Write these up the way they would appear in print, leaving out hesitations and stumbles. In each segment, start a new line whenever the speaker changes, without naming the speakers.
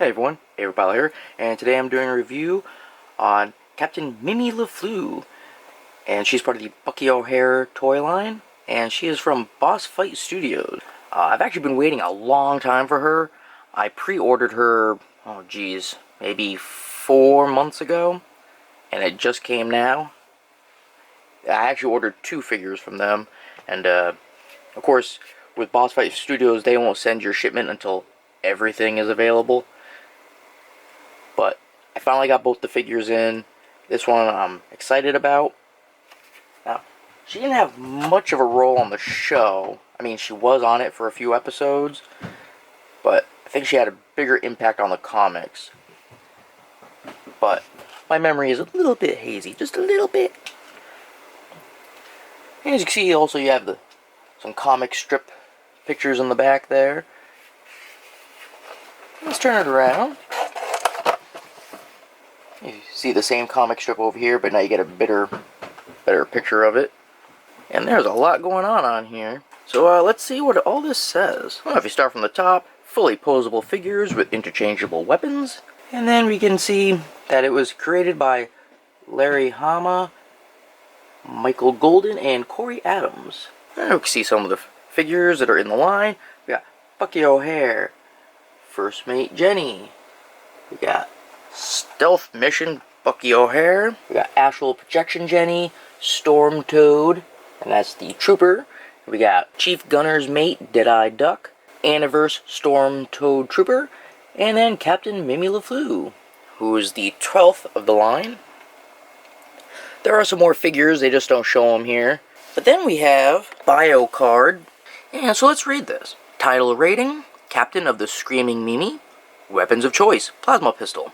Hey everyone, Pal here, and today I'm doing a review on Captain Mimi LaFloo, and she's part of the Bucky O'Hare toy line, and she is from Boss Fight Studios. I've actually been waiting a long time for her. I pre-ordered her, oh geez, maybe 4 months ago, and it just came now. I actually ordered 2 figures from them, and of course, with Boss Fight Studios, they won't send your shipment until everything is available. But I finally got both the figures in. This one I'm excited about. Now, she didn't have much of a role on the show. I mean, she was on it for a few episodes, but I think she had a bigger impact on the comics. But my memory is a little bit hazy, just a little bit. And as you can see, also you have some comic strip pictures in the back there. Let's turn it around. You see the same comic strip over here, but now you get a better picture of it. And there's a lot going on here. So let's see what all this says. Well, if you start from the top, fully posable figures with interchangeable weapons. And then we can see that it was created by Larry Hama, Michael Golden, and Corey Adams. And we can see some of the figures that are in the line. We got Bucky O'Hare, First Mate Jenny. We got Stealth Mission Bucky O'Hare. We got Astral Projection Jenny, Storm Toad, and that's the Trooper. We got Chief Gunner's Mate Deadeye Duck, Anniverse Storm Toad Trooper, and then Captain Mimi LaFloo, who is the 12th of the line. There are some more figures, they just don't show them here. But then we have Bio Card, and so let's read this. Title rating: Captain of the Screaming Mimi. Weapons of choice: Plasma Pistol.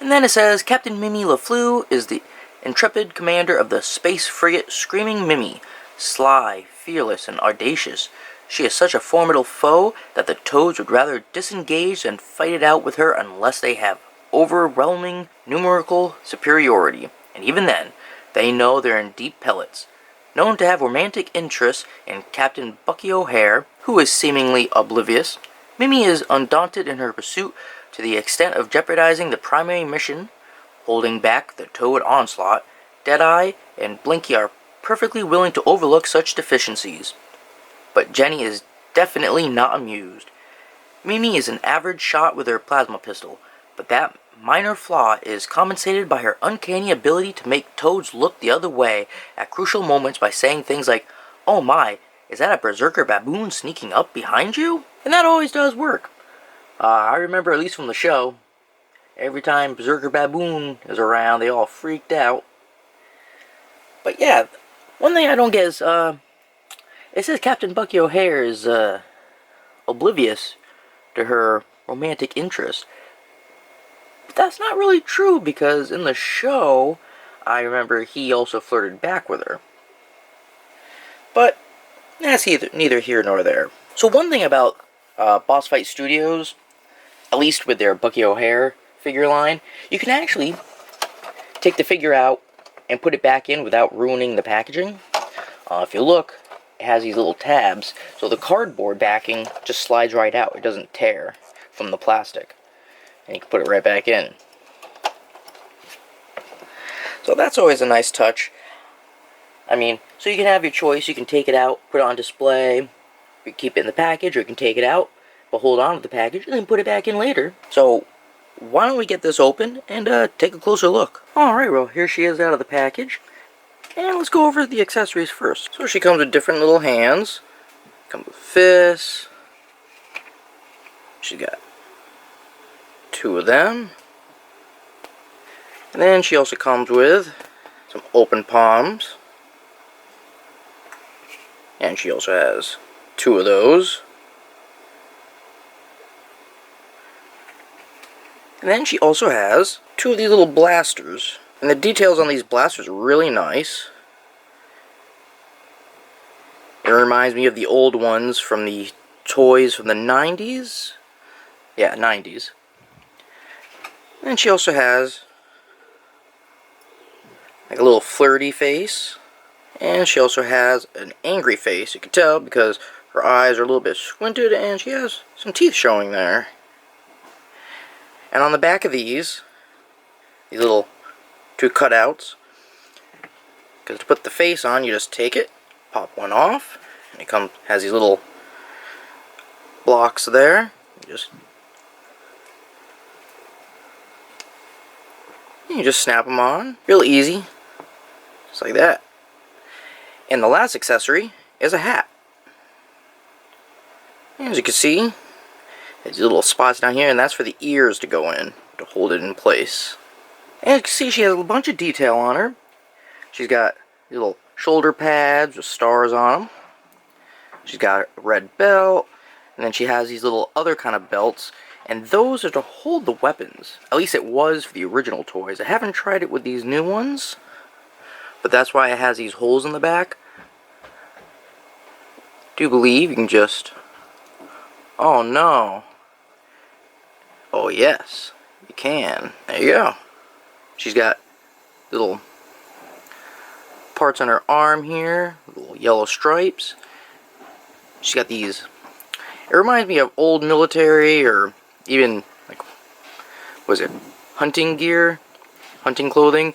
And then it says, Captain Mimi LaFloo is the intrepid commander of the space frigate Screaming Mimi. Sly, fearless, and audacious, she is such a formidable foe that the Toads would rather disengage than fight it out with her unless they have overwhelming numerical superiority. And even then, they know they're in deep pellets. Known to have romantic interests in Captain Bucky O'Hare, who is seemingly oblivious, Mimi is undaunted in her pursuit to the extent of jeopardizing the primary mission. Holding back the Toad onslaught, Deadeye and Blinky are perfectly willing to overlook such deficiencies. But Jenny is definitely not amused. Mimi is an average shot with her plasma pistol, but that minor flaw is compensated by her uncanny ability to make Toads look the other way at crucial moments by saying things like, "Oh my, is that a berserker baboon sneaking up behind you?" And that always does work. I remember, at least from the show, every time Berserker Baboon is around, they all freaked out. But yeah, one thing I don't get is, it says Captain Bucky O'Hare is oblivious to her romantic interest. But that's not really true, because in the show, I remember he also flirted back with her. But that's neither here nor there. So one thing about Boss Fight Studios, at least with their Bucky O'Hare figure line, you can actually take the figure out and put it back in without ruining the packaging. If you look, it has these little tabs, so the cardboard backing just slides right out. It doesn't tear from the plastic. And you can put it right back in. So that's always a nice touch. I mean, so you can have your choice. You can take it out, put it on display, you can keep it in the package, or you can take it out, but hold on to the package and then put it back in later. So why don't we get this open and take a closer look. Alright, well, here she is out of the package. And let's go over the accessories first. So she comes with different little hands. Comes with fists. She's got 2 of them. And then she also comes with some open palms. And she also has 2 of those. And then she also has 2 of these little blasters. And the details on these blasters are really nice. It reminds me of the old ones from the toys from the 90s. Yeah, 90s. And she also has like a little flirty face. And she also has an angry face. You can tell because her eyes are a little bit squinted and she has some teeth showing there. And on the back of these little 2 cutouts, because to put the face on, you just take it, pop one off, and it has these little blocks there. You just snap them on, real easy, just like that. And the last accessory is a hat. As you can see, there's little spots down here, and that's for the ears to go in, to hold it in place. And you can see she has a bunch of detail on her. She's got little shoulder pads with stars on them. She's got a red belt, and then she has these little other kind of belts, and those are to hold the weapons. At least it was for the original toys. I haven't tried it with these new ones, but that's why it has these holes in the back. Do believe you can just... Oh no. Oh yes, you can. There you go. She's got little parts on her arm here, little yellow stripes. She's got these, it reminds me of old military, or even, like, was it hunting gear, hunting clothing,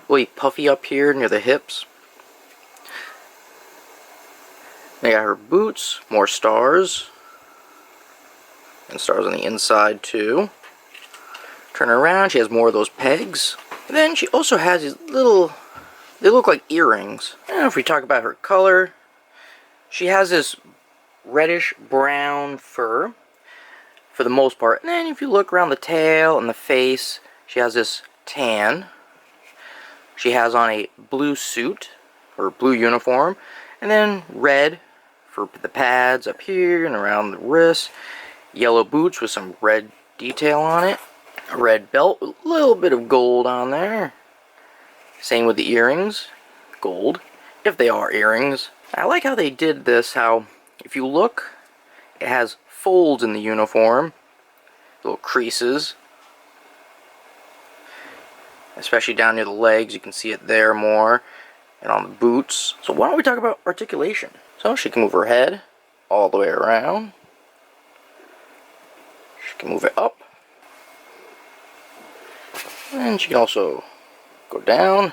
really puffy up here near the hips. They got her boots, more stars, and stars on the inside too. Turn her around, she has more of those pegs. And then she also has these little, they look like earrings. And if we talk about her color, she has this reddish brown fur for the most part. And then if you look around the tail and the face, she has this tan. She has on a blue suit, or blue uniform, and then red for the pads up here and around the wrist. Yellow boots with some red detail on it. A red belt with a little bit of gold on there. Same with the earrings. Gold, if they are earrings. I like how they did this, how if you look, it has folds in the uniform. Little creases. Especially down near the legs, you can see it there more. And on the boots. So why don't we talk about articulation? So she can move her head all the way around. She can move it up. And she can also go down.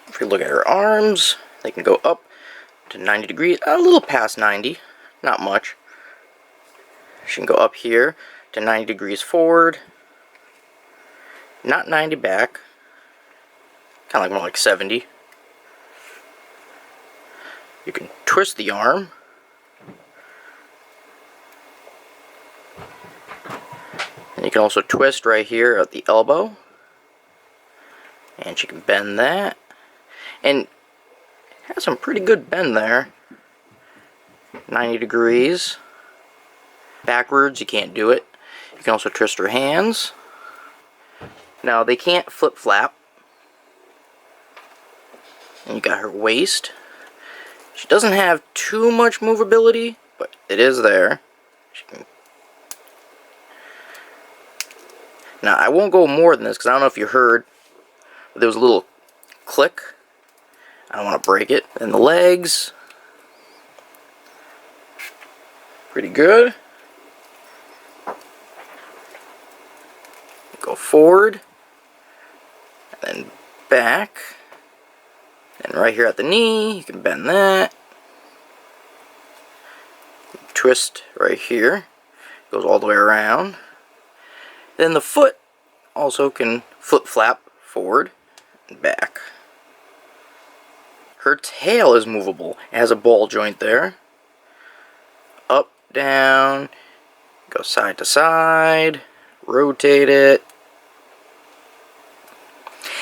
If you look at her arms, they can go up to 90 degrees, a little past 90, not much. She can go up here to 90 degrees forward, not 90 back, kind of like more like 70. You can twist the arm. And you can also twist right here at the elbow. And she can bend that. And has some pretty good bend there. 90 degrees. Backwards, you can't do it. You can also twist her hands. Now, they can't flip-flap. And you got her waist. She doesn't have too much movability, but it is there. She can... Now, I won't go more than this, because I don't know if you heard, but there was a little click. I don't want to break it. And the legs, pretty good. Go forward, and then back. And right here at the knee, you can bend that. Twist right here. Goes all the way around. Then the foot also can flip-flap forward and back. Her tail is movable. It has a ball joint there. Up, down, go side to side, rotate it.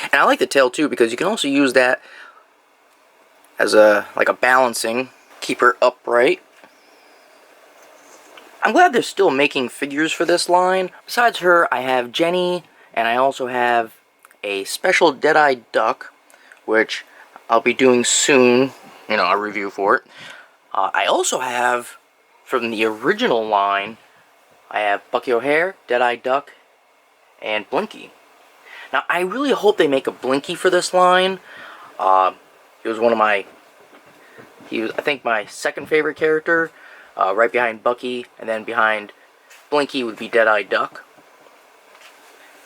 And I like the tail too, because you can also use that as a balancing, keep her upright. I'm glad they're still making figures for this line. Besides her, I have Jenny, and I also have a special Dead-Eyed Duck, which I'll be doing soon, a review for it. I also have, from the original line, I have Bucky O'Hare, Dead-Eyed Duck, and Blinky. Now, I really hope they make a Blinky for this line. He was I think, my second favorite character, right behind Bucky, and then behind Blinky would be Dead-Eyed Duck.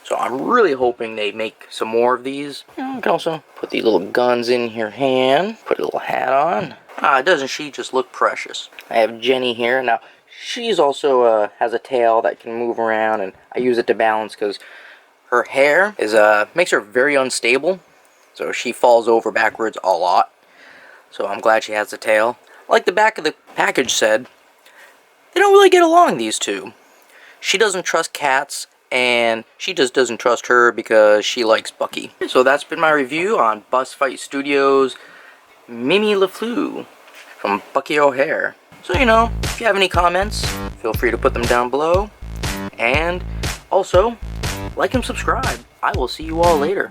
So I'm really hoping they make some more of these. You know, you can also put these little guns in your hand, put a little hat on. Doesn't she just look precious? I have Jenny here. Now, she's also has a tail that can move around, and I use it to balance because her hair is makes her very unstable. So she falls over backwards a lot. So I'm glad she has the tail. Like the back of the package said, they don't really get along, these two. She doesn't trust cats, and she just doesn't trust her because she likes Bucky. So that's been my review on Bus Fight Studios' Mimi LaFloo from Bucky O'Hare. So, you know, if you have any comments, feel free to put them down below. And also, like and subscribe. I will see you all later.